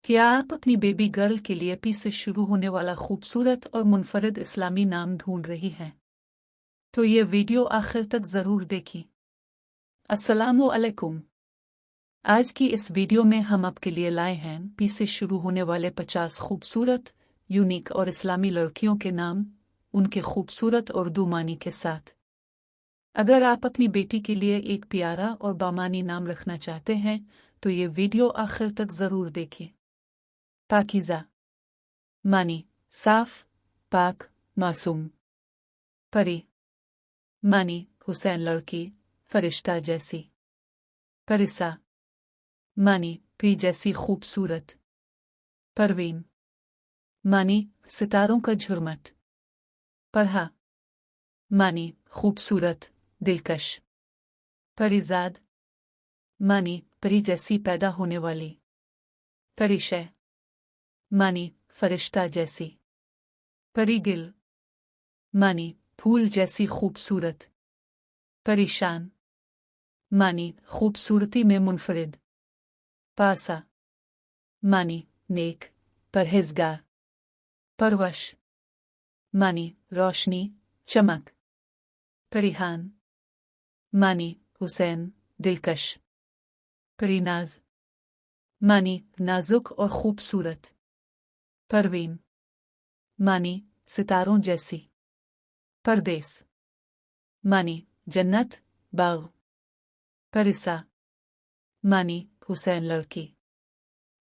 क्या आप अपनी बेबी गर्ल के लिए पी से शुरू होने वाला खूबसूरत और मुनफरद इस्लामी नाम ढूंढ रही हैं? तो ये वीडियो आखिर तक ज़रूर देखिए। अस्सलामु अलैकुम। आज की इस वीडियो में हम आपके लिए लाए हैं पी से शुरू होने वाले 50 खूबसूरत, यूनिक और इस्लामी लड़कियों के नाम, उनके खूबसूरत उर्दू मानी के साथ। अगर आप अपनी बेटी के लिए एक प्यारा और बामानी नाम रखना चाहते हैं तो ये वीडियो आखिर तक ज़रूर देखिए। पाकीज़ा मानी साफ, पाक, मासूम। परी मानी हुसैन लड़की, फरिश्ता जैसी। परिसा मानी पी जैसी खूबसूरत। परवीन मानी सितारों का झुरमट। परहा मानी खूबसूरत, दिलकश। परिजाद मानी परी जैसी पैदा होने वाली। परिशय मानी फरिश्ता जैसी। परिगिल मानी फूल जैसी खूबसूरत। परेशान मानी खूबसूरती में मुनफरिद। पासा मानी नेक, परहेजगार। परवश मानी रोशनी, चमक। परिहान मानी हुसैन, दिलकश। परिनाज मानी नाजुक और खूबसूरत। परवीन मानी सितारों जैसी। परदेस मानी जन्नत, बाग। परिसा मानी हुसैन लड़की।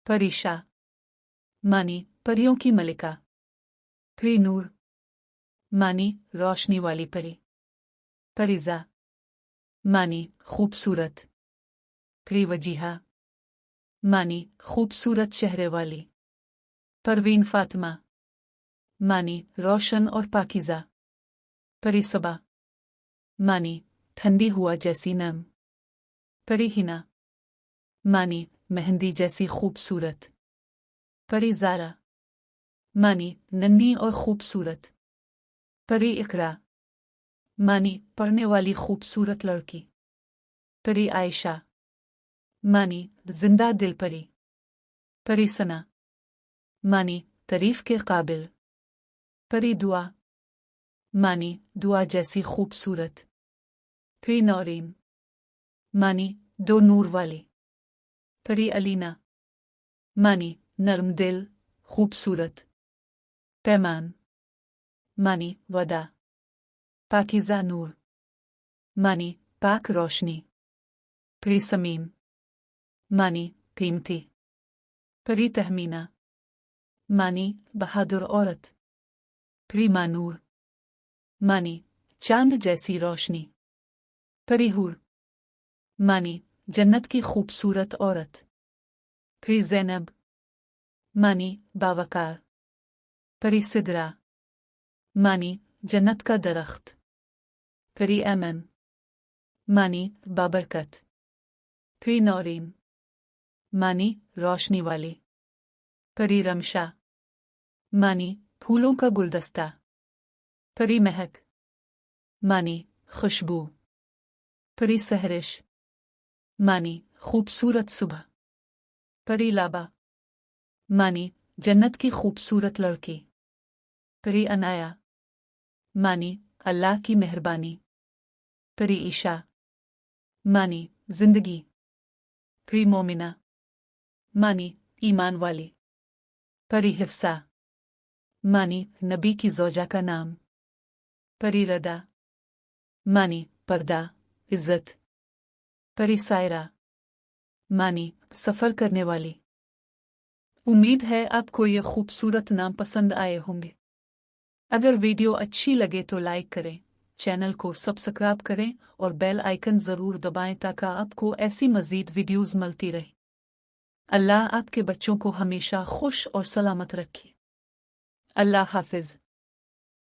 परिशा मानी परियों की मलिका। नूर मानी रोशनी वाली परी। परिजा मानी खूबसूरत। वजीहा मानी खूबसूरत चेहरे वाली। परवीन फातिमा मानी रोशन और पाकीज़ा। परिसबा मानी ठंडी हुआ जैसी नम। परिहिना मानी मेहंदी जैसी खूबसूरत। परिजारा मानी नन्ही और खूबसूरत। परी इकरा मानी पढ़ने वाली खूबसूरत लड़की। परी आयशा मानी जिंदा दिल परी। परिसना मानी तारीफ के काबिल। परी दुआ मानी दुआ जैसी खूबसूरत। नौरीन मानी दो नूर वाली। परी अलीना मानी नर्म दिल, खूबसूरत। पैमान मानी वदा। पाकीज़ा नूर मानी पाक रोशनी। परी समीम मानी कीमती। परी तहमीना मानी बहादुर औरत। परी मानूर मानी चांद जैसी रोशनी। परी हूर मानी जन्नत की खूबसूरत औरत। परी ज़ैनब मानी बावकार। परी सिदरा मानी जन्नत का दरख्त। परी अमन मानी बाबरकत। परी नौरीन मानी रोशनी वाली। परी रमशा मानी फूलों का गुलदस्ता। परी महक मानी खुशबू। परी सहरिश मानी खूबसूरत सुबह। परी लाबा मानी जन्नत की खूबसूरत लड़की। परी अनाया मानी अल्लाह की मेहरबानी। परी ईशा मानी जिंदगी। परी मोमिना मानी ईमान वाली। परी हिफ्सा मानी नबी की ज़ौजा का नाम। परी रदा मानी पर्दा, इज्जत। परी सायरा मानी सफ़र करने वाली। उम्मीद है आपको ये खूबसूरत नाम पसंद आए होंगे। अगर वीडियो अच्छी लगे तो लाइक करें, चैनल को सब्सक्राइब करें और बेल आइकन ज़रूर दबाएं ताकि आपको ऐसी मज़ीद वीडियोज़ मिलती रहे। अल्लाह आपके बच्चों को हमेशा खुश और सलामत रखे। अल्लाह हाफिज़।